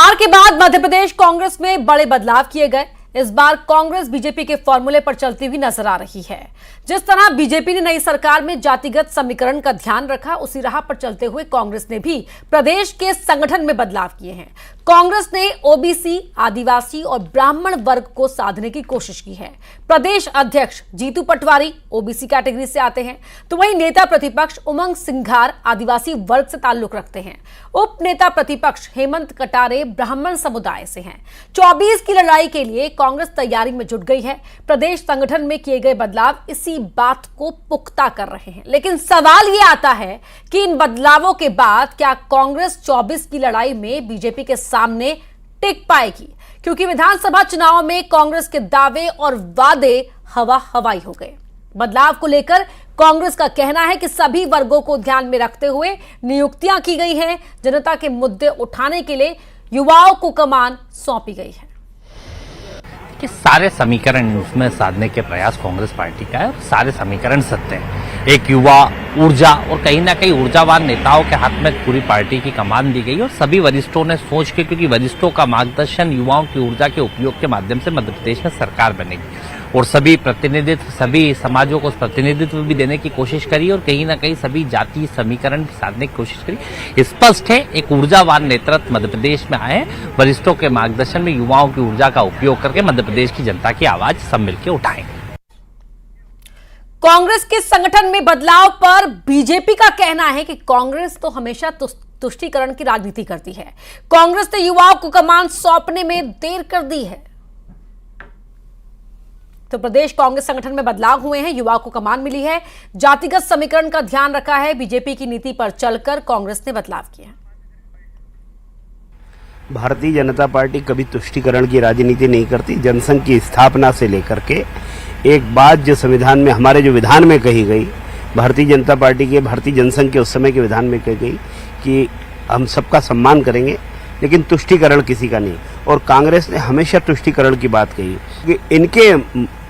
हार के बाद मध्य प्रदेश कांग्रेस में बड़े बदलाव किए गए। इस बार कांग्रेस बीजेपी के फॉर्मूले पर चलती हुई नजर आ रही है। जिस तरह बीजेपी ने नई सरकार में जातिगत समीकरण का ध्यान रखा, उसी राह पर चलते हुए कांग्रेस ने भी प्रदेश के संगठन में बदलाव किए हैं। कांग्रेस ने ओबीसी, आदिवासी और ब्राह्मण वर्ग को साधने की कोशिश की है। प्रदेश अध्यक्ष जीतू पटवारी ओबीसी कैटेगरी से आते हैं, तो वहीं नेता प्रतिपक्ष उमंग सिंघार आदिवासी वर्ग से ताल्लुक रखते हैं। उप नेता प्रतिपक्ष हेमंत कटारे ब्राह्मण समुदाय से हैं। 24 की लड़ाई के लिए कांग्रेस तैयारी में जुट गई है। प्रदेश संगठन में किए गए बदलाव इसी बात को पुख्ता कर रहे हैं। लेकिन सवाल यह आता है कि इन बदलावों के बाद क्या कांग्रेस 24 की लड़ाई में बीजेपी के सामने टिक पाएगी? क्योंकि विधानसभा चुनाव में कांग्रेस के दावे और वादे हवा हवाई हो गए। बदलाव को लेकर कांग्रेस का कहना है कि सभी वर्गों को ध्यान में रखते हुए नियुक्तियां की गई हैं। जनता के मुद्दे उठाने के लिए युवाओं को कमान सौंपी गई है। कि सारे समीकरण उसमें साधने के प्रयास कांग्रेस पार्टी का है। सारे समीकरण सत्य हैं। एक युवा ऊर्जा और कहीं ना कहीं ऊर्जावान नेताओं के हाथ में पूरी पार्टी की कमान दी गई और सभी वरिष्ठों ने सोच के, क्योंकि वरिष्ठों का मार्गदर्शन युवाओं की ऊर्जा के उपयोग के माध्यम से मध्य प्रदेश में सरकार बनेगी और सभी प्रतिनिधित्व, सभी समाजों को प्रतिनिधित्व भी देने की कोशिश करी और कहीं ना कहीं सभी जातीय समीकरण साधने की कोशिश करी। स्पष्ट है, एक ऊर्जावान नेतृत्व मध्य प्रदेश में आए, वरिष्ठों के मार्गदर्शन में युवाओं की ऊर्जा का उपयोग करके मध्य प्रदेश की जनता की आवाज सब मिलकर उठाएंगे। कांग्रेस के संगठन में बदलाव पर बीजेपी का कहना है कि कांग्रेस तो हमेशा तुष्टीकरण की राजनीति करती है। कांग्रेस ने युवाओं को कमान सौंपने में देर कर दी है। तो प्रदेश कांग्रेस संगठन में बदलाव हुए हैं, युवाओं को कमान मिली है। जातिगत समीकरण का ध्यान रखा है। बीजेपी की नीति पर चलकर कांग्रेस ने बदलाव किया। भारतीय जनता पार्टी कभी तुष्टीकरण की राजनीति नहीं करती। जनसंघ की स्थापना से लेकर के एक बात जो संविधान में, हमारे जो विधान में कही गई, भारतीय जनता पार्टी के, भारतीय जनसंघ के उस समय के विधान में कही गई कि हम सबका सम्मान करेंगे, लेकिन तुष्टीकरण किसी का नहीं। और कांग्रेस ने हमेशा तुष्टीकरण की बात कही कि इनके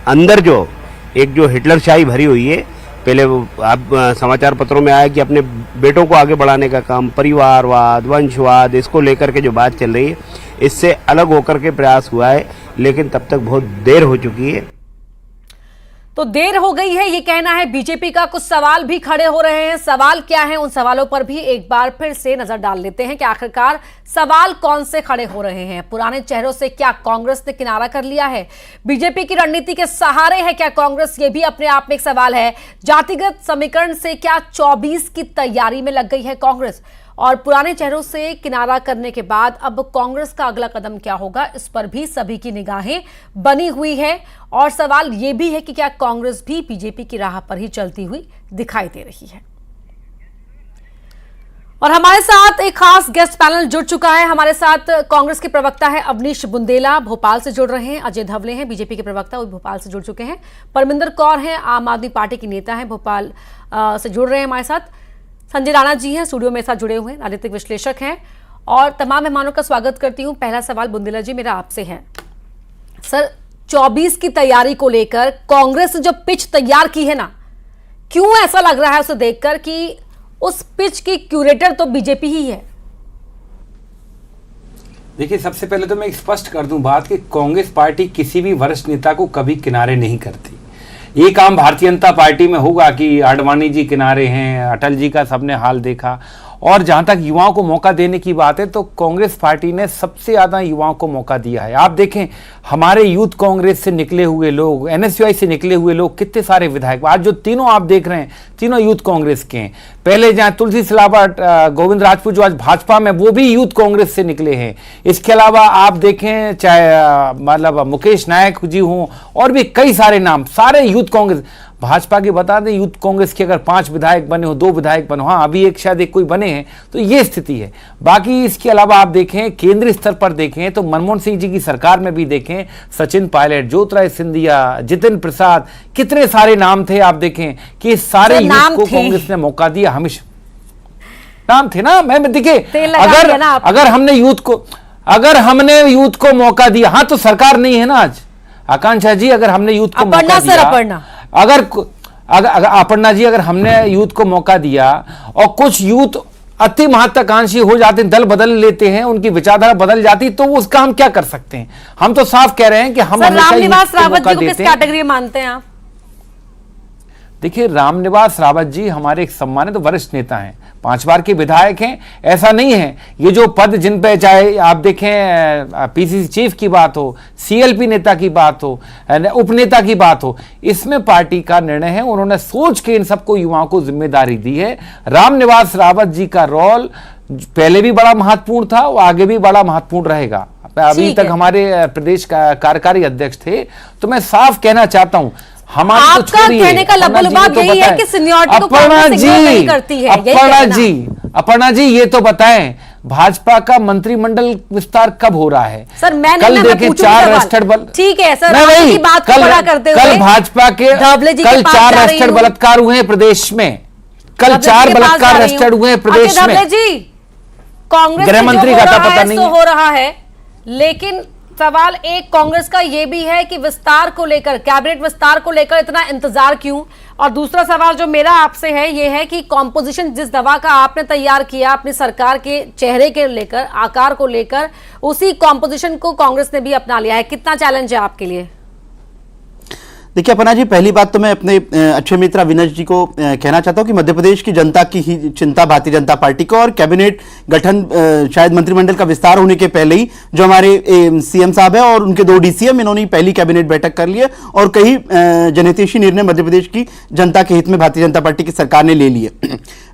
अंदर जो हिटलरशाही भरी हुई है। पहले आप समाचार पत्रों में आया कि अपने बेटों को आगे बढ़ाने का काम, परिवारवाद, वंशवाद, इसको लेकर के जो बात चल रही है, इससे अलग होकर के प्रयास हुआ है, लेकिन तब तक बहुत देर हो चुकी है। तो देर हो गई है, ये कहना है बीजेपी का। कुछ सवाल भी खड़े हो रहे हैं। सवाल क्या है, उन सवालों पर भी एक बार फिर से नजर डाल लेते हैं कि आखिरकार सवाल कौन से खड़े हो रहे हैं। पुराने चेहरों से क्या कांग्रेस ने किनारा कर लिया है? बीजेपी की रणनीति के सहारे है क्या कांग्रेस? ये भी अपने आप में एक सवाल है। जातिगत समीकरण से क्या 24 की तैयारी में लग गई है कांग्रेस? और पुराने चेहरों से किनारा करने के बाद अब कांग्रेस का अगला कदम क्या होगा, इस पर भी सभी की निगाहें बनी हुई है। और सवाल यह भी है कि क्या कांग्रेस भी बीजेपी की राह पर ही चलती हुई दिखाई दे रही है। और हमारे साथ एक खास गेस्ट पैनल जुड़ चुका है। हमारे साथ कांग्रेस के प्रवक्ता है अवनीश बुंदेला, भोपाल से जुड़ रहे हैं। अजय धवले हैं, बीजेपी के प्रवक्ता, वो भोपाल से जुड़ चुके हैं। परमिंदर कौर हैं, आम आदमी पार्टी की नेता हैं, भोपाल से जुड़ रहे हैं हमारे साथ। संजय राणा जी हैं, स्टूडियो में साथ जुड़े हुए हैं, राजनीतिक विश्लेषक हैं। और तमाम मेहमानों का स्वागत करती हूं। पहला सवाल बुंदेला जी मेरा आपसे है। सर, 24 की तैयारी को लेकर कांग्रेस ने जो पिच तैयार की है ना, क्यों ऐसा लग रहा है उसे देखकर कि उस पिच की क्यूरेटर तो बीजेपी ही है? देखिए, सबसे पहले तो मैं स्पष्ट कर दूं बात कि कांग्रेस पार्टी किसी भी वरिष्ठ नेता को कभी किनारे नहीं करती। ये काम भारतीय जनता पार्टी में होगा कि आडवाणी जी किनारे हैं, अटल जी का सबने हाल देखा। और जहां तक युवाओं को मौका देने की बात है, तो कांग्रेस पार्टी ने सबसे ज्यादा युवाओं को मौका दिया है। आप देखें, हमारे यूथ कांग्रेस से निकले हुए लोग, एनएसयूआई से निकले हुए लोग, कितने सारे विधायक, आज जो तीनों आप देख रहे हैं, तीनों यूथ कांग्रेस के हैं। पहले जहां तुलसी सिलावट, गोविंद राजपूत जो आज भाजपा में, वो भी यूथ कांग्रेस से निकले हैं। इसके अलावा आप देखें, चाहे मतलब मुकेश नायक जी हों और भी कई सारे नाम, सारे यूथ कांग्रेस। भाजपा की बता दें, यूथ कांग्रेस के अगर 5 विधायक बने हो, 2 विधायक बने हो, हाँ अभी एक शायद एक कोई बने हैं, तो ये स्थिति है। बाकी इसके अलावा आप देखें, केंद्रीय स्तर पर देखें तो मनमोहन सिंह जी की सरकार में भी देखें, सचिन पायलट, ज्योतिरादित्य सिंधिया, जितिन प्रसाद, कितने सारे नाम थे। आप देखें कि सारे यूथ को कांग्रेस ने मौका दिया। हमेशा नाम थे ना, मैं देखिए, अगर हमने यूथ को मौका दिया, हाँ तो सरकार नहीं है ना आज आकांक्षा जी। अगर हमने यूथ को मौका दिया, अगर अपर्णा जी, अगर हमने यूथ को मौका दिया और कुछ यूथ अति महत्वाकांक्षी हो जाते हैं, दल बदल लेते हैं, उनकी विचारधारा बदल जाती, तो उसका हम क्या कर सकते हैं? हम तो साफ कह रहे हैं कि हम सर, हमेशा रामनिवास युद्ध को रावत मौका जी को किस देते हैं। कैटेगरी मानते हैं आप? देखिए, रामनिवास रावत जी हमारे एक सम्मानित वरिष्ठ नेता हैं, 5 बार के विधायक हैं। ऐसा नहीं है, ये जो पद जिन पे, चाहे आप देखें पीसीसी चीफ की बात हो, सीएलपी नेता की बात हो, उपनेता की बात हो, इसमें पार्टी का निर्णय है। उन्होंने सोच के इन सबको युवाओं को जिम्मेदारी दी है। रामनिवास रावत जी का रोल पहले भी बड़ा महत्वपूर्ण था और आगे भी बड़ा महत्वपूर्ण रहेगा। अभी तक हमारे प्रदेश का कार्यकारी अध्यक्ष थे। तो मैं साफ कहना चाहता हूं, हमारे तो आपका कहने का लबोलबाब यही है कि सीनियरिटी को कांग्रेस इग्नोर नहीं करती है। अपर्णा जी ये तो बताएं, भाजपा का मंत्रिमंडल विस्तार कब हो रहा है? सर मैंने कल देखे 4 रजिस्टर्ड बल, ठीक है सर, आपकी बात को बड़ा करते हुए कल भाजपा के कल 4 रजिस्टर्ड बलात्कार हुए हैं प्रदेश में। कल 4 बलात्कार रजिस्टर्ड हुए हैं प्रदेश में। कांग्रेस गृह मंत्री का पता नहीं हो रहा है, लेकिन सवाल एक कांग्रेस का यह भी है कि विस्तार को लेकर, कैबिनेट विस्तार को लेकर इतना इंतजार क्यों? और दूसरा सवाल जो मेरा आपसे है यह है कि कॉम्पोजिशन जिस दवा का आपने तैयार किया अपनी सरकार के चेहरे के लेकर, आकार को लेकर, उसी कॉम्पोजिशन को कांग्रेस ने भी अपना लिया है। कितना चैलेंज है आपके लिए? देखिए अपर्णा जी, पहली बात तो मैं अपने अच्छे मित्र अविनाश जी को कहना चाहता हूं कि मध्य प्रदेश की जनता की ही चिंता भारतीय जनता पार्टी को, और कैबिनेट गठन शायद मंत्रिमंडल का विस्तार होने के पहले ही जो हमारे सीएम साहब है और उनके 2 डीसीएम, इन्होंने पहली कैबिनेट बैठक कर ली है और कई जनहितैषी निर्णय मध्य प्रदेश की जनता के हित में भारतीय जनता पार्टी की सरकार ने ले लिए।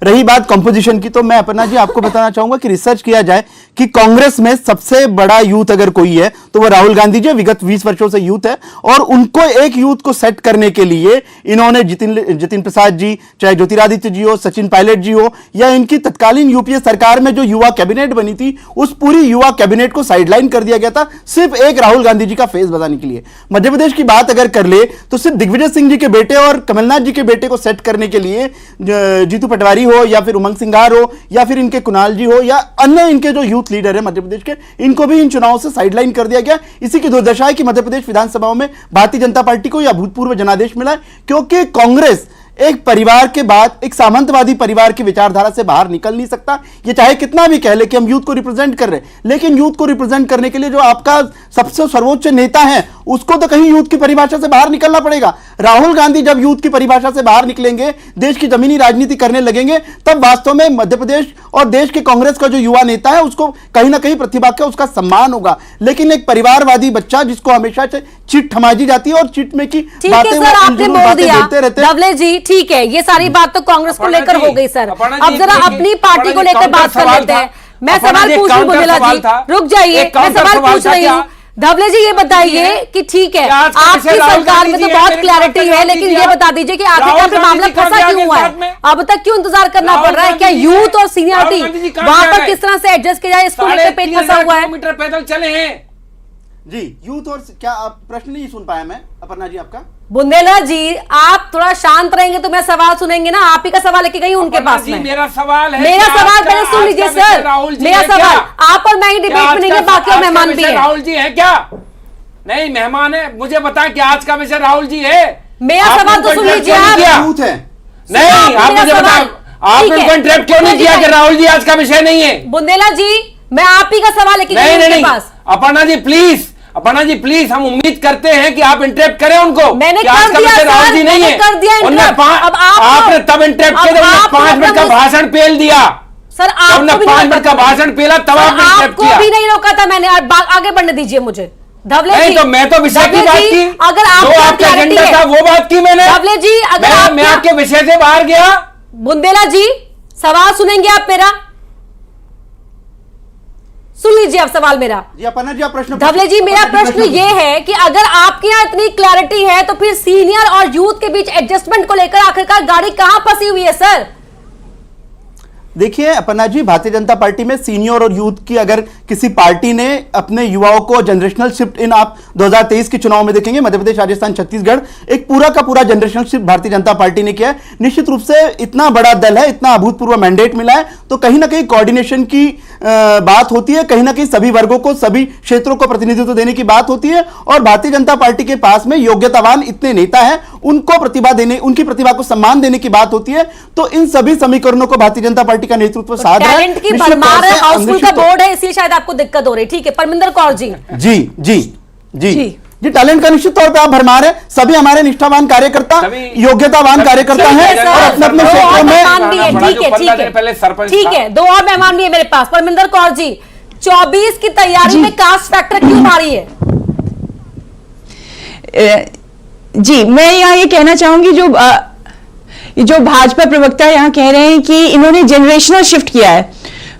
रही बात कंपोजिशन की, तो मैं अपर्णा जी आपको बताना चाहूंगा कि रिसर्च किया जाए कि कांग्रेस में सबसे बड़ा यूथ अगर कोई है तो वह राहुल गांधी जी, विगत 20 वर्षों से यूथ है, और उनको एक यूथ को सेट करने के लिए इन्होंने जितिन प्रसाद जी, चाहे ज्योतिरादित्य जी हो, सचिन पायलट जी हो, या इनकी तत्कालीन यूपीए सरकार में जो युवा कैबिनेट बनी थी, उस पूरी युवा कैबिनेट को साइडलाइन कर दिया गया था सिर्फ एक राहुल गांधी जी का फेस बताने के लिए। मध्य प्रदेश की बात अगर कर ले तो सिर्फ दिग्विजय सिंह जी के बेटे और कमलनाथ जी के बेटे को सेट करने के लिए जीतू पटवारी हो या फिर उमंग सिंघार हो या फिर इनके कुणाल जी हो या अन्य इनके जो यूथ लीडर है मध्य प्रदेश के, इनको भी इन चुनावों से साइडलाइन कर दिया गया। इसी की दुर्दशा है कि मध्य प्रदेश विधानसभाओं में भारतीय जनता पार्टी को यह अभूतपूर्व जनादेश मिला है, क्योंकि कांग्रेस एक परिवार के बाद, एक सामंतवादी परिवार की विचारधारा से बाहर निकल नहीं सकता। ये चाहे कितना भी कह ले कि हम यूथ को रिप्रेजेंट कर रहे हैं, लेकिन यूथ को रिप्रेजेंट करने के लिए जो आपका सबसे सर्वोच्च नेता है उसको तो कहीं यूथ की परिभाषा से बाहर निकलना पड़ेगा। राहुल गांधी जब यूथ की परिभाषा से बाहर निकलेंगे, देश की जमीनी राजनीति करने लगेंगे, तब वास्तव में मध्य प्रदेश और देश के कांग्रेस का जो युवा नेता है उसको कहीं ना कहीं प्रतिभा का उसका सम्मान होगा। लेकिन एक परिवारवादी बच्चा जिसको हमेशा से चिट थमाई जाती है और चिट में की बातें आपने बोल दिया धवले जी, ठीक है, ये सारी बात तो कांग्रेस को लेकर हो गई सर। अब जरा अपनी पार्टी को लेकर बात कर लेते हैं। मैं सवाल पूछ रही हूँ बुंदेला जी, रुक जाइए, मैं सवाल पूछ रही हूँ। धवले जी ये बताइए कि ठीक है आपकी सरकार में तो बहुत क्लैरिटी है, लेकिन ये बता दीजिए कि आखिरकार मामला फंसा क्यों हुआ है? अब तक क्यों इंतजार करना पड़ रहा है? क्या यूथ और सीनियरिटी वहां पर किस तरह से एडजस्ट किया जाए, इसको लेकर पेट फंसा हुआ है? किलोमीटर पैदल चले हैं जी यूथ। और क्या आप प्रश्न नहीं सुन पाया मैं अपर्णा जी आपका? बुंदेला जी आप थोड़ा शांत रहेंगे तो मैं सवाल सुनेंगे ना। आप ही का सवाल लेके गई उनके पास में। मेरा सवाल है, मेरा सवाल पहले सुन लीजिए सर। मेरा सवाल, आप और मैं ही डिबेट में नहीं है, बाकी और मेहमान भी है। राहुल जी है क्या? नहीं, मेहमान है। मुझे बताएं कि आज का विषय राहुल जी है? मेरा सवाल तो सुन लीजिए आप। यूथ है नहीं, आप मुझे बताएं, आपने उनको इंटरप्ट क्यों नहीं किया कि राहुल जी आज का विषय नहीं है? बुंदेला जी मैं आप ही का सवाल लेके गई उनके पास। अपर्णा जी प्लीज, अपर्णा जी प्लीज, हम उम्मीद करते हैं कि आप इंटरप्ट करें उनको। मैंने कर दिया सर, राहुल जी नहीं है, कर दिया इंटरप्ट। अब आपने तब इंटरप्ट किया जब 5 मिनट का भाषण पेल दिया सर। आपने 5 मिनट का भाषण पेला तब आपने इंटरप्ट किया। आपको भी नहीं रोका था मैंने। आगे बढ़ने दीजिए मुझे धवले जी। नहीं तो मैं तो विषय की बात की, अगर आपका एजेंडा था वो बात की मैंने। धवले जी अगर मैं आपके विषय से बाहर गया? बुंदेला जी सवाल सुनेंगे आप मेरा? सुन लीजिए आप सवाल मेरा। जी अपर्णा जी आप प्रश्न। धवले जी मेरा प्रश्न ये है कि अगर आपके यहाँ इतनी क्लैरिटी है तो फिर सीनियर और यूथ के बीच एडजस्टमेंट को लेकर आखिरकार गाड़ी कहां फंसी हुई है सर? देखिए अपर्णा जी, भारतीय जनता पार्टी में सीनियर और यूथ की अगर किसी पार्टी ने अपने युवाओं को जनरेशनल शिफ्ट इन, आप 2023 के चुनाव में देखेंगे मध्य प्रदेश, राजस्थान, छत्तीसगढ़, एक पूरा का पूरा generational shift Bharatiya Janata party ने किया है। निश्चित रूप से इतना बड़ा दल है, इतना अभूतपूर्व मैंडेट मिला है, तो कहीं ना कहीं कोऑर्डिनेशन की बात होती है, कहीं ना कहीं सभी वर्गों को, सभी क्षेत्रों को प्रतिनिधित्व देने की बात होती है। और भारतीय जनता पार्टी के पास में योग्यतावान इतने नेता हैं, उनको प्रतिभा देने, उनकी प्रतिभा को सम्मान देने की बात होती है। तो इन सभी समीकरणों को भारतीय जनता पार्टी का नेतृत्व साध रहा है। टैलेंट की भरमार है, हाउसफुल का बोर्ड है, इसलिए शायद आपको दिक्कत हो रही है। ठीक है, परमिंदर कौर जी। जी जी जी जी, टैलेंट का निश्चित तौर पे आप भरमार है। सभी हमारे निष्ठावान कार्यकर्ता, योग्यतावान कार्यकर्ता हैं और अपने अपने क्षेत्रों में। ठीक है, ठीक है, ठीक है, दो और मेहमान भी है मेरे पास। परमिंदर कौर जी, 24 की तैयारी में कास्ट फैक्टर क्यों भारी है? जी, मैं यहाँ ये कहना चाहूंगी, जो भाजपा प्रवक्ता यहाँ कह रहे हैं कि इन्होंने जनरेशनल शिफ्ट किया है,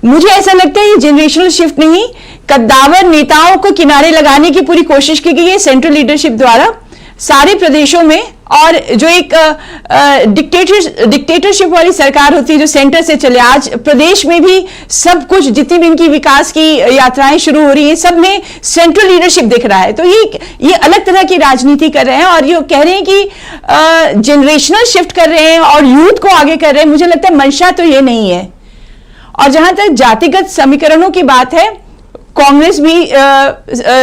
मुझे ऐसा लगता है ये जनरेशनल शिफ्ट नहीं, कद्दावर नेताओं को किनारे लगाने की पूरी कोशिश की गई है सेंट्रल लीडरशिप द्वारा सारे प्रदेशों में। और जो एक डिक्टेटरशिप वाली सरकार होती है जो सेंटर से चले, आज प्रदेश में भी सब कुछ, जितनी भी इनकी विकास की यात्राएं शुरू हो रही हैं, सब में सेंट्रल लीडरशिप दिख रहा है। तो ये अलग तरह की राजनीति कर रहे हैं और ये कह रहे हैं कि जनरेशनल शिफ्ट कर रहे हैं और यूथ को आगे कर रहे हैं। मुझे लगता है मंशा तो ये नहीं है। और जहां तक जातिगत समीकरणों की बात है, कांग्रेस भी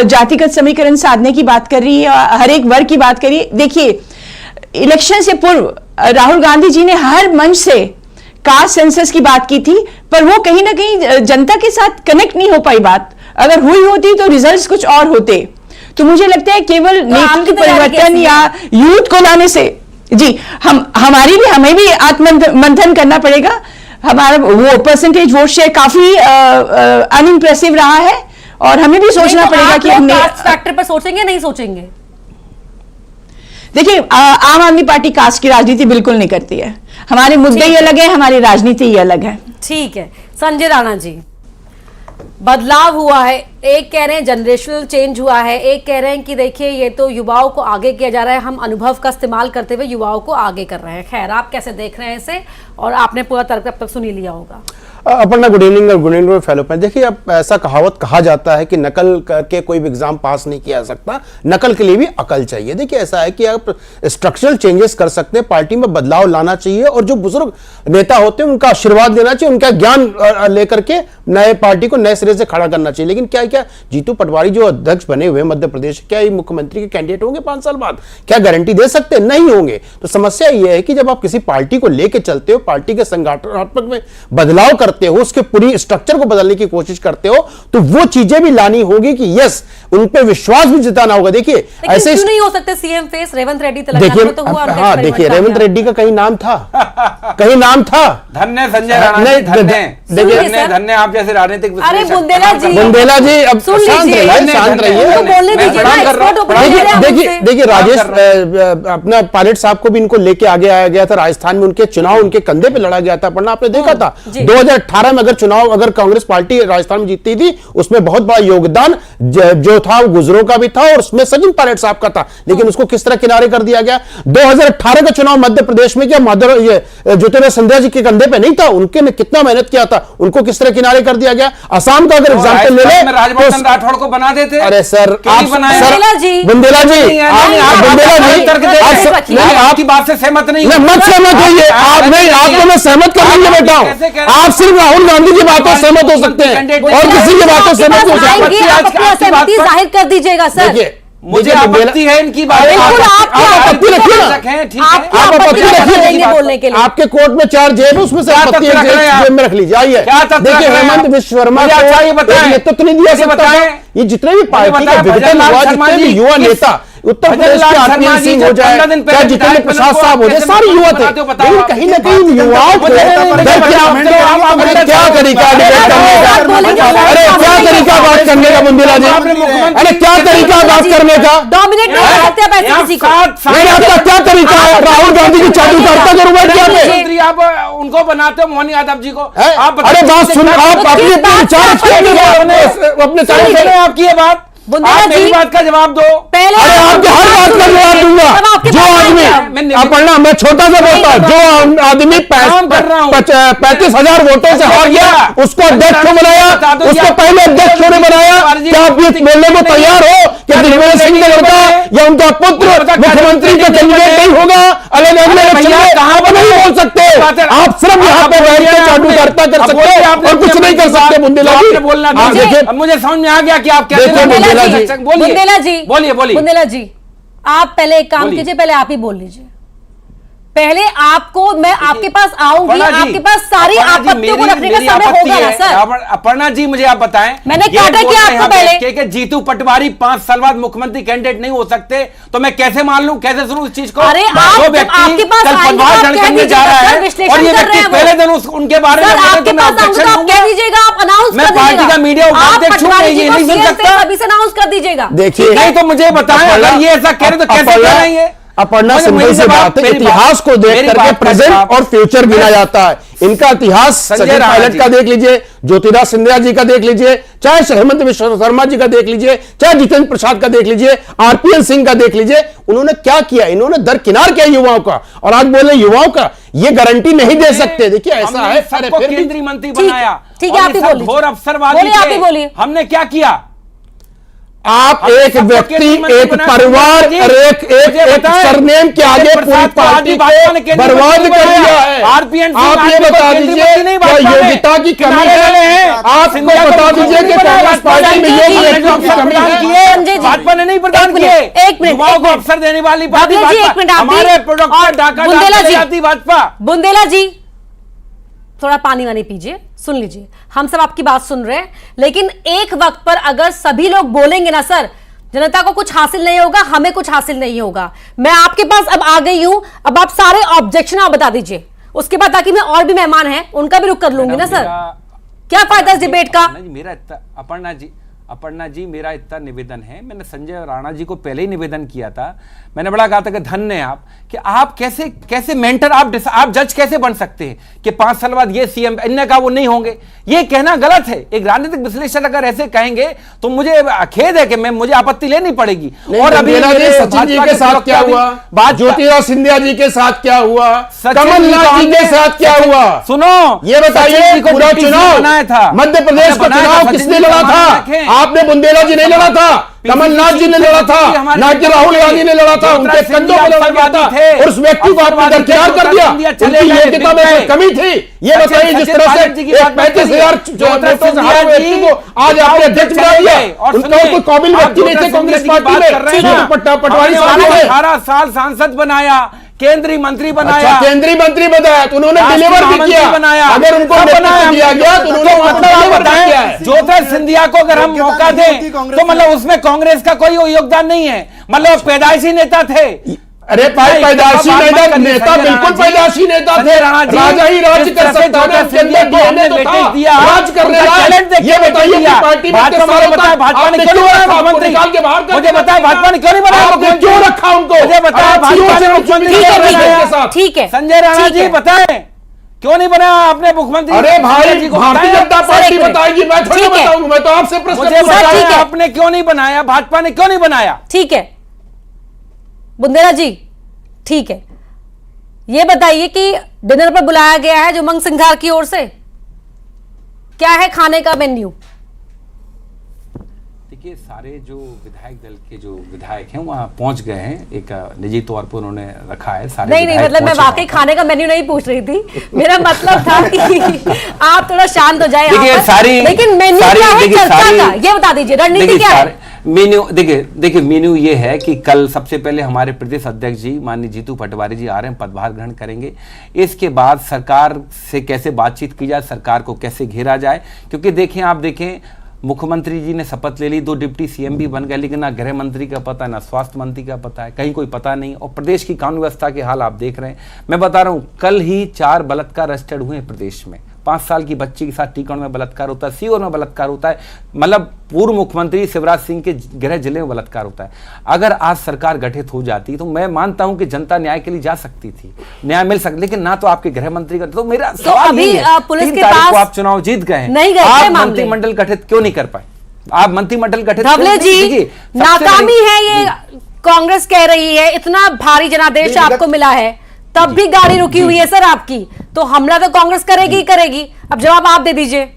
जातिगत समीकरण साधने की बात कर रही है, हर एक वर्ग की बात कर रही है। देखिए, इलेक्शन से पूर्व राहुल गांधी जी ने हर मंच से कास्ट सेंसस की बात की थी, पर वो कहीं ना कहीं जनता के साथ कनेक्ट नहीं हो पाई बात। अगर हुई होती तो रिजल्ट्स कुछ और होते। तो मुझे लगता है केवल नेतृत्व परिवर्तन या यूथ को लाने से, जी, हमें भी आत्ममंथन करना पड़ेगा। हमारा वो परसेंटेज वोट शेयर काफी अनइम्प्रेसिव रहा है और हमें भी सोचना पड़ेगा कि हम कास्ट फैक्टर पर सोचेंगे, नहीं सोचेंगे? देखिए, आम आदमी पार्टी कास्ट की राजनीति बिल्कुल नहीं करती है। हमारे मुद्दे ही अलग है, हमारी राजनीति ही अलग है। ठीक है, संजय राणा जी, बदलाव हुआ है, एक कह रहे हैं जनरेशनल चेंज हुआ है, एक कह रहे हैं कि देखिए ये तो युवाओं को आगे किया जा रहा है, हम अनुभव का इस्तेमाल करते हुए युवाओं को आगे कर रहे हैं। खैर, आप कैसे देख रहे हैं इसे? और आपने पूरा तर्क अब तक सुन ही लिया होगा। अपर्णा, गुड इवनिंग और गुड इवनिंग फेलो फ्रेंड। देखिए, अब ऐसा कहावत कहा जाता है कि नकल करके कोई भी एग्जाम पास नहीं किया जा सकता, नकल के लिए भी अकल चाहिए। देखिए, ऐसा है कि आप स्ट्रक्चरल चेंजेस कर सकते हैं, पार्टी में बदलाव लाना चाहिए और जो बुजुर्ग नेता होते हैं उनका आशीर्वाद लेना चाहिए, उनका ज्ञान लेकर के नए पार्टी को नए सिरे से खड़ा करना चाहिए। लेकिन क्या जीतू पटवारी जो अध्यक्ष बने हुए मध्य प्रदेश, क्या ये मुख्यमंत्री के कैंडिडेट होंगे 5 साल बाद? क्या गारंटी दे सकते हैं? नहीं होंगे। तो समस्या यह है कि जब आप किसी पार्टी को लेकर चलते हो, पार्टी के संगठनात्मक में बदलाव करते हो, उसके पूरी स्ट्रक्चर को बदलने की कोशिश करते हो, तो वो चीजें भी लानी होगी कि यस, उन पे विश्वास भी जिताना होगा। देखिए, ऐसे क्यों नहीं हो सकते सीएम फेस रेवंत रेड्डी तेलंगाना देखिए, में तो हुआ। हाँ, देखिए, रेवंत रेड्डी का कहीं नाम था, कहीं नाम था। धन्य संजय राणा जी, धन्य, धन्य आप जैसे राजनीतिक अरे बुंदेला जी, अब शांत रहिए। देखिए, राजेश अपना पायलट साहब को भी इनको लेके आगे आया गया था राजस्थान में, उनके चुनाव उनके कंधे पे लड़ा गया था। पढ़ना आपने देखा था 2018 में अगर कांग्रेस पार्टी राजस्थान में जीतती थी, उसमें बहुत बड़ा योगदान जो था वो गुजरों का भी था और उसमें सचिन पायलट साहब का था, लेकिन उसको किस तरह किनारे कर दिया गया। 2018 का चुनाव मध्य प्रदेश में क्या ज्योतिरादित्य सिंधिया जी के कंधे पे नहीं था? उनके ने कितना मेहनत किया था, उनको किस तरह किनारे कर दिया गया। असम का अगर एग्जाम्पल ले ले, राजवर्धन राठौड़ को बना देते। अरे सर, बुंदेला जी, आपकी बात से सहमत नहीं, मत सहमत होइए आप। नहीं, आपको मैं सहमत कर लेंगे बेटा, आप सिर्फ राहुल गांधी की बातों से सहमत हो सकते हैं और किसी की बातों से सहमत हो सकते हैं। आप सहमति जाहिर कर दीजिएगा सर। मुझे आपत्ति है इनकी बात। आपत्ति रखिए ना, बोलने के लिए आपके कोर्ट में 4 जेब है, उसमें से आपत्ति जेब में रख लीजिए। आइए, देखिए, हेमंत विश्व शर्मा को नेतृत्व नहीं दिया सकता। ये जितने भी पार्टी का विघटन हुआ, जितने भी युवा नेता, उत्तर प्रदेश के आरपीएन सिंह हो जाए, चाहे जितेंद्र प्रसाद साहब हो जाए, सारे युवा थे। लेकिन कहीं ना कहीं युवाओं को क्या तरीका डिबेट करने का, अरे क्या तरीका बात करने का बुंदेला जी, अरे क्या तरीका बात करने का, डोमिनेट नहीं करते आप ऐसे किसी को। आपका क्या तरीका है? राहुल गांधी की चाटुकारिता के रूप में आप उनको बनाते हो, मोहन यादव जी को। अरे बात सुन, आप अपने विचार अपने आपकी ये बात बुंदेला आप मेरी जी, बात का जवाब दो। पहले अरे आपके हर बात का जवाब दूंगा। तब आपके जो पास आदमी आएंगे। अपर्णा, मैं छोटा सा बोलता हूं, जो आदमी काम कर रहा हूं। 35,000 वोटों से हार गया, उसको अध्यक्ष क्यों बनाया? उसको पहले अध्यक्ष क्यों नहीं बनाया? क्या आप ये बोलने को तैयार हो कि दिग्विजय सिंह का लड़का या उनका पुत्र मुख्यमंत्री का कैंडिडेट नहीं होगा? अलग अलग कहां पर नहीं बोल सकते आप, सिर्फ यहाँ पे बैठ के चाटुकारिता कर सकते हो और कुछ नहीं कर सकते। बुंदेला जी बोलना देखिए, मुझे समझ में आ गया कि आप कैसे देखिए, बुंदेला जी, बुंदेला जी, बोलिए बोलिए। बुंदेला जी, आप पहले एक काम बोलिए। कीजिए, पहले आप ही बोल लीजिए। पहले आपको, मैं आपके पास आऊंगी, अपर्णा जी, आपके पास सारी अपर्णा जी, आपत्तियों को मेरी- रखने का मेरी समय आपत्ति होगा ना है। सर? अपर्णा जी, मुझे आप बताएं, मैंने ये क्या बोल किया रहे हैं आपको यहाँ पे पहले? कि जीतू पटवारी 5 साल बाद मुख्यमंत्री कैंडिडेट नहीं हो सकते, तो मैं कैसे मान लूं, कैसे सुनूं इस चीज को? अरे जो आप, व्यक्ति आपके पास कल आएंगे तो पदभार आप ग्रहण कह करने जा रहा दीजिएगा, है सर, विश्लेषण और ये कर रहे व्यक्ति हैं पहले वो। दिन उनके बारे में सर, बोले आपके तो मैं पास आऊंगा objection तो आप दूंगा। कह दीजिएगा, आप अनाउंस मैं कर पार्टी दीजिएगा। का मीडिया आप उपाध्यक्ष हूं, पटवारी मैं जी ये को नहीं सुन CM सकता। अभी से अनाउंस कर दीजिएगा। देखिए, नहीं तो मुझे बताएं, अगर ये ऐसा कह रहे तो कैसे कह रहे हैं? अपर्णा, सिंपल सी बात है, इतिहास को देख करके प्रेजेंट और फ्यूचर गिना जाता है। इनका इतिहास सचिन राणा पायलट जी का देख लीजिए, ज्योतिराज सिंधिया जी का देख लीजिए, चाहे हेमंत विश्व शर्मा जी का देख लीजिए, चाहे जितेंद्र प्रसाद का देख लीजिए, आरपीएन सिंह का देख लीजिए, उन्होंने क्या किया? इन्होंने दरकिनार किया युवाओं का, और आज बोले युवाओं का ये गारंटी नहीं दे सकते। देखिए ऐसा हमने है, सबको फिर भी केंद्रीय मंत्री ठीक है, बनाया, ठीक है, और आप ही ये सब बोलिए। घोर अवसरवादी बोलिए, आप थे। ही बोलिए। हमने क्या किया? आप हमने एक सबको व्यक्ति, केंद्रीय मंत्री एक बनाया। परिवार जी, और एक मुझे बताएं, सरनेम के आगे जितेंद्र पूरी प्रसाद को पार्टी आदि भाजपा ने को केंद्रीय बर्बाद मंत्री कर बनाया। दिया है। आरपीएन सिंह आप ये आदि को बता केंद्रीय दीजिए मंत्री नहीं क्या भाजपा ने। योग्यता की कमी किनारे वाले है? हैं। आपको सिंधिया को बता दीजिए कि मुख्यमंत्री कांग्रेस बनाया, पार्टी में संजय जी, योग्य एक व्यक्तियों की मिनट, कमी प्रदान है। किए, संजय जी, भाजपा ने नहीं प्रदान एक मिनट, किए। एक मिनट, युवाओं एक को मिनट। अवसर देने वाली पार्टी बाबला जी, एक मिनट, भाजपा, आप भी- हमारे प्रोडक्ट और पर डाका बुंदेला डालती जी, जाती भाजपा। बुंदेला जी, थोड़ा पानी वानी पीजिए, सुन लीजिए, हम सब आपकी बात सुन रहे हैं, लेकिन एक वक्त पर अगर सभी लोग बोलेंगे ना सर, जनता को कुछ हासिल नहीं होगा, हमें कुछ हासिल नहीं होगा। मैं आपके पास अब आ गई हूं, अब आप सारे ऑब्जेक्शन आप बता दीजिए, उसके बाद ताकि मैं और भी मेहमान हैं उनका भी रुख कर लूंगी ना सर। क्या फायदा इस डिबेट का? मेरा इतना, अपर्णा जी मेरा इतना निवेदन है, मैंने संजय राणा जी को पहले ही निवेदन किया था, मैंने बड़ा कहा था कि धन्य है आप, कि आप कैसे मेंटर, आप जज कैसे बन सकते हैं कि 5 साल बाद ये सीएम, इनने कहा वो नहीं होंगे, ये कहना गलत है। एक राजनीतिक विश्लेषक अगर ऐसे कहेंगे तो मुझे खेद है कि मुझे आपत्ति लेनी पड़ेगी। और अभी सचिन जी के साथ क्या हुआ, ज्योतिराज सिंधिया जी के साथ क्या हुआ, कमलनाथ जी के साथ क्या हुआ, सुनो ये बताइए। पूरा चुनाव मध्य प्रदेश का चुनाव किसने लड़ा था? आपने, बुंदेला जी नहीं लड़ा था, कमलनाथ जी ने लड़ा था, ना कि राहुल गांधी ने लड़ा था, उनके कंधों पर लड़ा गया था, और उस व्यक्ति को आपने दरकिनार कर दिया। उनकी योग्यता में कमी थी। ये बताइए, जिस तरह से 35,000 वोटों से हारे हुए व्यक्ति को आज आपने अध्यक्ष बना दिया, उनका कोई काबिल व्यक्ति नहीं थे कांग्रेस पार्टी में, पटवारी साहब ने 18 साल सांसद बनाया, केंद्रीय मंत्री बनाया। अच्छा, केंद्रीय मंत्री बनाया तो उन्होंने डिलीवर भी किया। बनाया, अगर उनको नेतृत्व दिया गया तो उन्होंने वहां पर डिलीवर भी किया है। ज्योतिराज सिंधिया को अगर हम मौका दें तो मतलब उसमें कांग्रेस का कोई योगदान नहीं है, मतलब पैदाइशी नेता थे। अरे भाई, पैदाइशी नेता बिल्कुल पैदाइशी नेता थे, राजा ही राज कर सकता है, उसके अंदर डीएनए तो था, राज करने वाला। ये बताइए कि पार्टी में भाजपा ने बताया, भाजपा ने क्यों बनाया मुख्यमंत्री? मुझे बताया भाजपा ने क्यों नहीं बनाया मुख्यमंत्री? क्यों रखा उनको? मुझे बताया भाजपा ने मुख्यमंत्री के साथ। ठीक है संजय राणा जी बताएं क्यों नहीं बनाया आपने मुख्यमंत्री? अरे भाई, भारतीय जनता पार्टी बताएगी, मैं थोड़ी बताऊंगा, मैं तो आपसे प्रश्न मुझे पूछ रहा हूं। बताया आपने क्यों नहीं बनाया, भाजपा ने क्यों नहीं बनाया? ठीक है बुंदेला जी, ठीक है, ये बताइए कि डिनर पर बुलाया गया है जो उमंग सिंघार की ओर से, क्या है खाने का मेन्यू? देखिए, सारे जो विधायक दल के जो विधायक हैं वहां पहुंच गए हैं, एक निजी तौर पर उन्होंने रखा है सारे। नहीं, मतलब मैं वाकई खाने का मेन्यू नहीं पूछ रही थी, मेरा मतलब था कि आप थोड़ा शांत हो जाए। लेकिन मेन्यू क्या है चर्चा का, ये बता दीजिए, रणनीति क्या है? मेन्यू देखिए मेन्यू ये है कि कल सबसे पहले हमारे प्रदेश अध्यक्ष जी माननीय जीतू पटवारी जी आ रहे हैं, पदभार ग्रहण करेंगे। इसके बाद सरकार से कैसे बातचीत की जाए, सरकार को कैसे घेरा जाए, क्योंकि आप देखें मुख्यमंत्री जी ने शपथ ले ली, 2 डिप्टी सीएम भी बन गए, लेकिन ना गृह मंत्री का पता है, ना स्वास्थ्य मंत्री का पता है, कहीं कोई पता नहीं। और प्रदेश की कानून व्यवस्था के हाल आप देख रहे हैं। मैं बता रहा हूं, कल ही 4 बलात्कार रजिस्टर्ड हुए हैं प्रदेश में। 5 साल की बच्ची के साथ टीकमगढ़ में बलात्कार होता है, सीहोर में बलात्कार होता है, मतलब पूर्व मुख्यमंत्री शिवराज सिंह के गृह जिले में बलात्कार होता है। अगर आज सरकार गठित हो जाती तो मैं मानता हूं कि जनता न्याय के लिए जा सकती थी, न्याय मिल सकता, लेकिन ना तो आपके गृह मंत्री का, तो मेरा सवाल अभी यही है, पुलिस 3 के तारीख पास को आप चुनाव जीत गए हैं, नहीं गए आप मामले। मंत्रिमंडल गठित क्यों नहीं कर पाए? आप मंत्रिमंडल गठित धवले जी, देखिए, सबसे नाकामी बड़ी- है ये कांग्रेस कह रही है, इतना भारी जनादेश आपको मिला है तब भी गाड़ी रुकी हुई है सर आपकी, तो हमला तो कांग्रेस करेगी ही करेगी। अब जवाब आप दे दीजिए।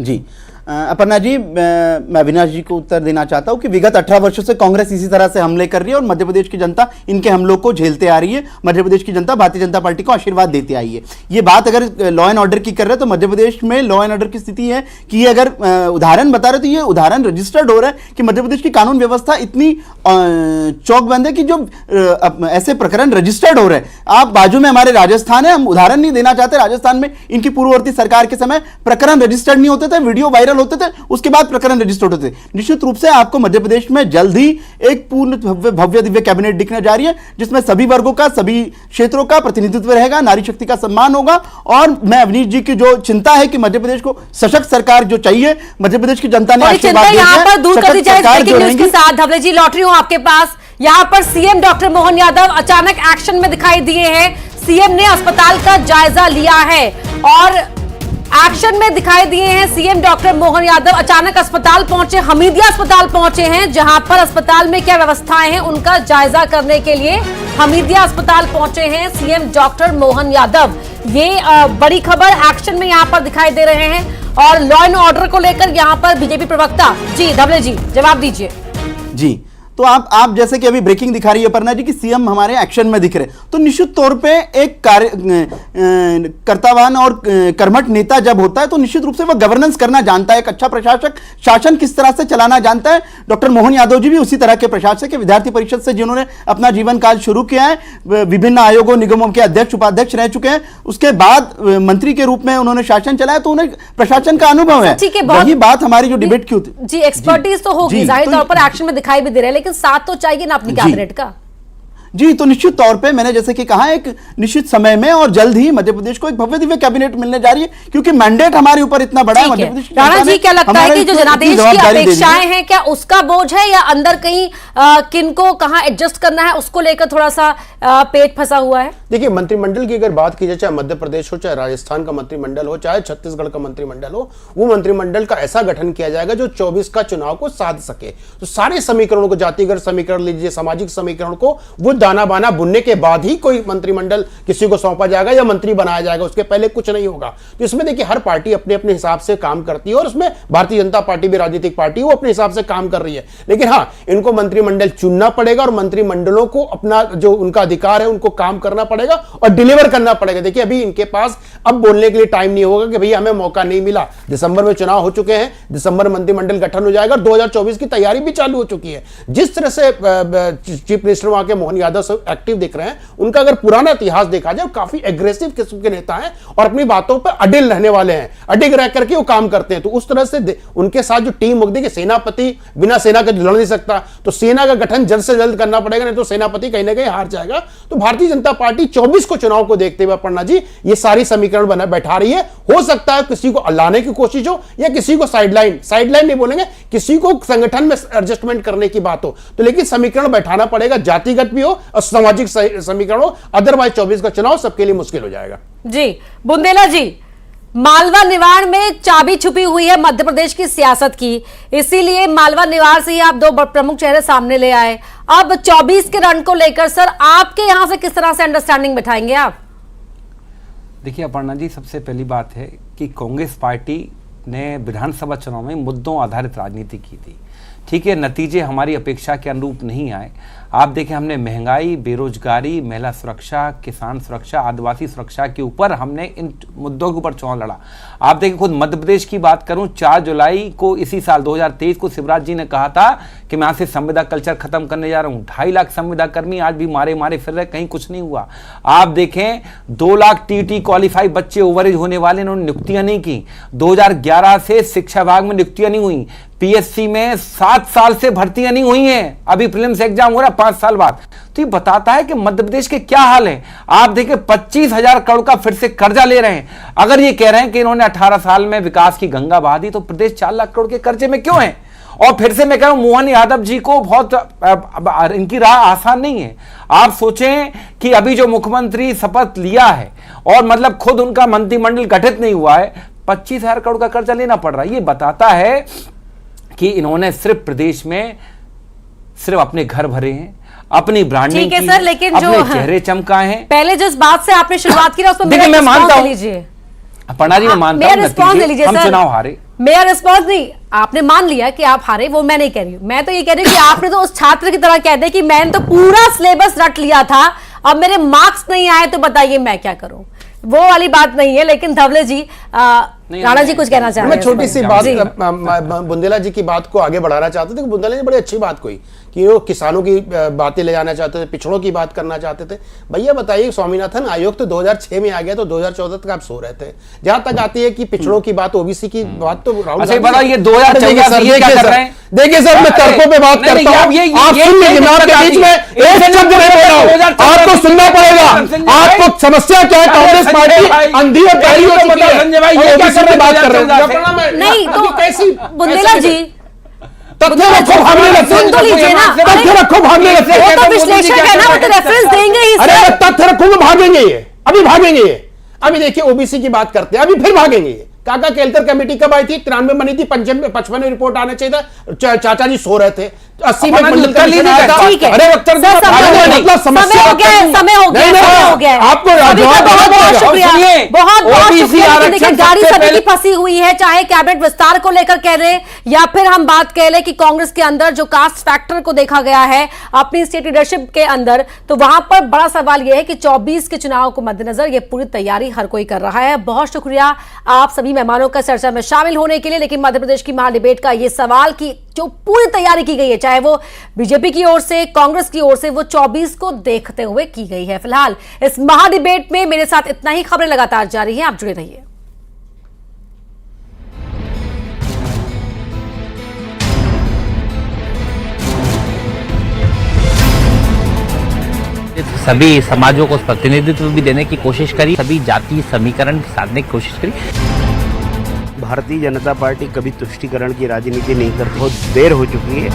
जी अपर्णा जी, मैं अविनाश जी को उत्तर देना चाहता हूं कि विगत 18 वर्षों से कांग्रेस इसी तरह से हमले कर रही है और मध्य प्रदेश की जनता इनके हमलों को झेलते आ रही है। मध्य प्रदेश की जनता भारतीय जनता पार्टी को आशीर्वाद देती आई है। ये बात अगर लॉ एंड ऑर्डर की कर रहे हैं तो मध्य प्रदेश में लॉ एंड ऑर्डर की स्थिति है कि ये अगर उदाहरण बता रहे तो ये उदाहरण रजिस्टर्ड हो रहा है कि मध्य प्रदेश की कानून व्यवस्था इतनी चौकबंद है कि जो ऐसे प्रकरण रजिस्टर्ड हो रहे हैं। आप बाजू में हमारे राजस्थान है, हम उदाहरण नहीं देना चाहते, राजस्थान में इनकी पूर्ववर्ती सरकार के समय प्रकरण रजिस्टर्ड नहीं होते थे, वीडियो वायरल होते थे, उसके बाद प्रकरण रजिस्टर्ड होते थे। निश्चित रूप से आपको मध्य प्रदेश में जल्द ही एक पूर्ण भव्य दिव्य कैबिनेट दिखने जा रही है जिसमें सभी वर्गों का, सभी क्षेत्रों का प्रतिनिधित्व रहेगा, नारी शक्ति का सम्मान होगा। और मैं अवनीश जी की जो चिंता है कि मध्य प्रदेश को सशक्त सरकार जो चाहिए, मध्य प्रदेश की जनता ने आशीर्वाद दिया है, यहाँ पर दूर कर दी जाए सरकार ब्रेकिंग जो न्यूज के रहेंगी। साथ। धवले जी, लौट रही हूं आपके पास। यहाँ पर सीएम डॉक्टर मोहन यादव अचानक एक्शन में दिखाई दिए हैं। सीएम ने अस्पताल का जायजा लिया है और एक्शन में दिखाई दिए हैं सीएम डॉक्टर मोहन यादव। अचानक अस्पताल पहुंचे, हमीदिया अस्पताल पहुंचे हैं, जहां पर अस्पताल में क्या व्यवस्थाएं हैं उनका जायजा करने के लिए हमीदिया अस्पताल पहुंचे हैं सीएम डॉक्टर मोहन यादव। ये बड़ी खबर एक्शन में यहां पर दिखाई दे रहे हैं और लॉ एंड ऑर्डर को लेकर यहां पर बीजेपी प्रवक्ता जी धवले जी जवाब दीजिए। जी, तो आप जैसे कि अभी ब्रेकिंग दिखा रही है अपर्णा जी कि सीएम हमारे एक्शन में दिख रहे, तो निश्चित तौर पे एक कर्तावान और कर्मठ नेता जब होता है तो निश्चित रूप से वह गवर्नेंस करना जानता है, एक अच्छा प्रशासक शासन किस तरह से चलाना जानता है। डॉक्टर मोहन यादव जी भी उसी तरह के प्रशासक है। विद्यार्थी परिषद से जिन्होंने अपना जीवन काल शुरू किया है, विभिन्न आयोगों निगमों के अध्यक्ष उपाध्यक्ष रह चुके हैं, उसके बाद मंत्री के रूप में उन्होंने शासन चलाया, तो उन्हें प्रशासन का अनुभव है। वही बात हमारी जो डिबेट की होती जी, एक्सपर्टीज तो होगी, जाहिर तौर पर एक्शन में दिखाई भी दे रहा है, लेकिन साथ तो चाहिए ना अपनी कैबिनेट का। जी, तो निश्चित तौर पे मैंने जैसे कि कहा एक निश्चित समय में और जल्द ही मध्य प्रदेश को एक भव्य दिव्य कैबिनेट मिलने जा रही है क्योंकि मैंडेट हमारे ऊपर इतना बड़ा है। मध्य प्रदेश की राणा जनता जी, ने क्या लगता है कि जो जनादेश की जवाबदारी दे दी है। अपेक्षाएं हैं क्या उसका बोझ है या अंदर कहीं किनको कहां एडजस्ट करना है उसको लेकर थोड़ा सा पेट फंसा हुआ है? देखिए, मंत्रिमंडल की अगर बात की जाए, चाहे मध्य प्रदेश हो, चाहे राजस्थान का मंत्रिमंडल हो, चाहे छत्तीसगढ़ का मंत्रिमंडल हो, वो मंत्रिमंडल का ऐसा गठन किया जाएगा जो 24 का चुनाव को साध सके। तो सारे समीकरणों को, जातिगत समीकरण लीजिए, सामाजिक समीकरण को, वो दाना बाना बुनने के बाद ही कोई मंत्रिमंडल किसी को सौंपा जाएगा या मंत्री बनाया जाएगा, उसके पहले कुछ नहीं होगा। तो इसमें देखिए हर पार्टी अपने अपने हिसाब से काम करती है और उसमें भारतीय जनता पार्टी भी राजनीतिक पार्टी, वो अपने हिसाब से काम कर रही है। लेकिन हाँ, इनको मंत्रिमंडल चुनना पड़ेगा और मंत्रिमंडलों को अपना जो उनका अधिकार है उनको काम करना पड़ेगा और डिलीवर करना पड़ेगा। देखिए, अभी इनके पास अब बोलने के लिए टाइम नहीं होगा कि भैया हमें मौका नहीं मिला। दिसंबर में चुनाव हो चुके हैं, दिसंबर में मंत्रिमंडल गठन हो जाएगा और 2024 की तैयारी भी चालू हो चुकी है। जिस तरह से चीफ मिनिस्टर वहां के मोहन यादव सब एक्टिव दिख रहे हैं, उनका अगर पुराना इतिहास देखा जाए, काफी एग्रेसिव किस्म के नेता हैं और अपनी बातों पर अडिल रहने वाले हैं, अडिग रह करके वो काम करते हैं। तो उस तरह से उनके साथ जो टीम मुद्दे के सेनापति बिना सेना के लड़ नहीं सकता, तो सेना का गठन जल्द से जल्द करना पड़ेगा, नहीं तो सेनापति कहीं ना कहीं हार जाएगा। तो भारतीय जनता पार्टी 24 को चुनाव को देखते हुए अपर्णा जी ये सारी समीकरण बना बैठा रही है। हो सकता है किसी को लाने की कोशिश हो या किसी को साइडलाइन नहीं बोलेंगे, किसी को संगठन में एडजस्टमेंट करने की बात हो, तो लेकिन समीकरण बैठाना पड़ेगा, जातिगत भी हो और सामाजिक समीकरण हो, अदरवाइज 24 का चुनाव सबके लिए मुश्किल हो जाएगा। जी, बुंदेला जी, मालवा निवाड़ में एक चाबी छुपी हुई है मध्य प्रदेश की सियासत की, इसीलिए मालवा निवाड़ से ही आप दो प्रमुख चेहरे सामने ले आए। अब 24 के रण को लेकर सर आपके यहां से किस तरह से अंडरस्टैंडिंग बैठाएंगे आप? देखिए अपर्णा जी, सबसे पहली बात है कि कांग्रेस पार्टी ने विधानसभा चुनाव में मुद्दों आधारित राजनीति की थी। ठीक है, नतीजे हमारी अपेक्षा के अनुरूप नहीं आए। आप देखें, हमने महंगाई, बेरोजगारी, महिला सुरक्षा, किसान सुरक्षा, आदिवासी सुरक्षा के ऊपर हमने इन मुद्दों के ऊपर चुनाव लड़ा। आप देखें, खुद मध्य प्रदेश की बात करूं, 4 जुलाई को इसी साल 2023 को शिवराज जी ने कहा था कि मैं यहाँ से संविदा कल्चर खत्म करने जा रहा हूं। 2.5 लाख संविदा कर्मी आज भी मारे फिर रहे, कहीं कुछ नहीं हुआ। आप देखें, 2 लाख टीटी क्वालिफाई बच्चे ओवरेज होने वाले, इन्होंने नियुक्तियां नहीं की। 2011 से शिक्षा विभाग में नियुक्तियां नहीं हुई। पीएससी में 7 साल से भर्तियां नहीं हुई हैं, अभी प्रीलिम्स एग्जाम हो रहा है 5 साल बाद। तो ये बताता है कि मध्य प्रदेश के क्या हाल है। आप देखिए, 25,000 करोड़ का फिर से कर्जा ले रहे हैं। अगर ये कह रहे हैं कि इन्होंने 18 साल में विकास की गंगा बहा दी, तो प्रदेश 4 लाख करोड़ के कर्जे में क्यों है? और फिर से मैं कह रहा हूं, मोहन यादव जी को बहुत इनकी राह आसान नहीं है। आप सोचें कि अभी जो मुख्यमंत्री शपथ लिया है और मतलब खुद उनका मंत्रिमंडल गठित नहीं हुआ है, 25,000 करोड़ का कर्जा लेना पड़ रहा है। ये बताता है कि इन्होंने सिर्फ प्रदेश में सिर्फ अपने घर भरे हैं, अपनी ब्रांडिंग ठीक है की, सर, लेकिन अपने जो चेहरे चमकाए हैं। पहले जिस बात से आपने शुरुआत की ना उसमें देखिए, मैं मानता हूं, लीजिए पन्ना जी, मैं मानता मेरा हूं रिस्पॉन्स ले लीजिए हम सर। चुनाव हारे। मेरा रिस्पॉन्स नहीं, आपने मान लिया कि आप हारे, वो मैं नहीं कह रही हूं। मैं तो ये कह रही हूं कि आपने तो उस छात्र की तरह कह दिया कि मैंने तो पूरा सिलेबस रट लिया था, अब मेरे मार्क्स नहीं आए तो बताइए मैं क्या करूं। वो वाली बात नहीं है। लेकिन धवले जी, राणा जी कुछ कहना चाह रहे हैं। मैं छोटी सी बात बुंदेला जी की बात को आगे बढ़ाना चाहते थे। बुंदेला जी बड़ी अच्छी बात कोई कि वो किसानों की बातें ले जाना चाहते थे, पिछड़ों की बात करना चाहते थे। भैया बताइए, स्वामीनाथन आयोग तो 2006 में आ गया, तो 2014 तक आप सो रहे थे। जहां तक आती है कि पिछड़ों की बात, ओबीसी की बात, तो राहुल अच्छा बताइए 2014 सर, ये क्या कर रहे हैं? देखिए सर, मैं तर्कों पे बात करता हूं, आप सुन लीजिए, मैं आपके बीच में एक शब्द नहीं बोल रहा हूं, आपको सुनना पड़ेगा। आपको समस्या क्या है? कांग्रेस पार्टी अंधी और बहरी हो चुकी है, ओबीसी की बात कर रहे हैं। नहीं तो कैसी बुंदेला जी, तथ्य रखो, भागने लगते सुन तो लीजिए ना। तथ्य रखो, भागने लगते वो तो विश्लेषक है ना, वो तो रेफरेंस देंगे ही अरे सर। मैं तथ्य रखूंगा, भागेंगे ये, अभी भागेंगे ये। अभी देखिए ओबीसी की बात करते हैं, अभी फिर भागेंगे ये। काका केलकर कमेटी कब आई थी? 93 बनी थी, 55 रिपोर्ट आने चाहिए था। चाचा जी सो रहे थे, 80 में मंडल का मिशन आया था। ठीक है। अरे सर, मतलब समस्या समय हो गया। आपको सभी का बहुत बहुत शुक्रिया, बहुत बहुत शुक्रिया। लेकिन देखिए, गाड़ी सभी की फंसी हुई है, चाहे कैबिनेट विस्तार को लेकर कह रहे या फिर हम बात कह रहे कि कांग्रेस के अंदर जो कास्ट फैक्टर को देखा गया है अपनी स्टेट लीडरशिप के अंदर, तो वहां पर बड़ा सवाल यह है कि 24 के चुनाव को मद्देनजर ये पूरी तैयारी हर कोई कर रहा है। बहुत शुक्रिया आप सभी मेहमानों का चर्चा में शामिल होने के लिए। लेकिन मध्य प्रदेश की महाडिबेट का ये सवाल कि जो पूरी तैयारी की गई है, चाहे वो बीजेपी की ओर से, कांग्रेस की ओर से, वो 24 को देखते हुए की गई है। फिलहाल इस महाडिबेट में मेरे साथ इतना ही। खबरें लगातार जारी हैं, आप जुड़े रहिए। सभी समाजों को प्रतिनिधित्व भी देने की कोशिश करी, सभी जातीय समीकरण साधने की कोशिश करी। भारतीय जनता पार्टी कभी तुष्टीकरण की राजनीति नहीं करती, बहुत देर हो चुकी है।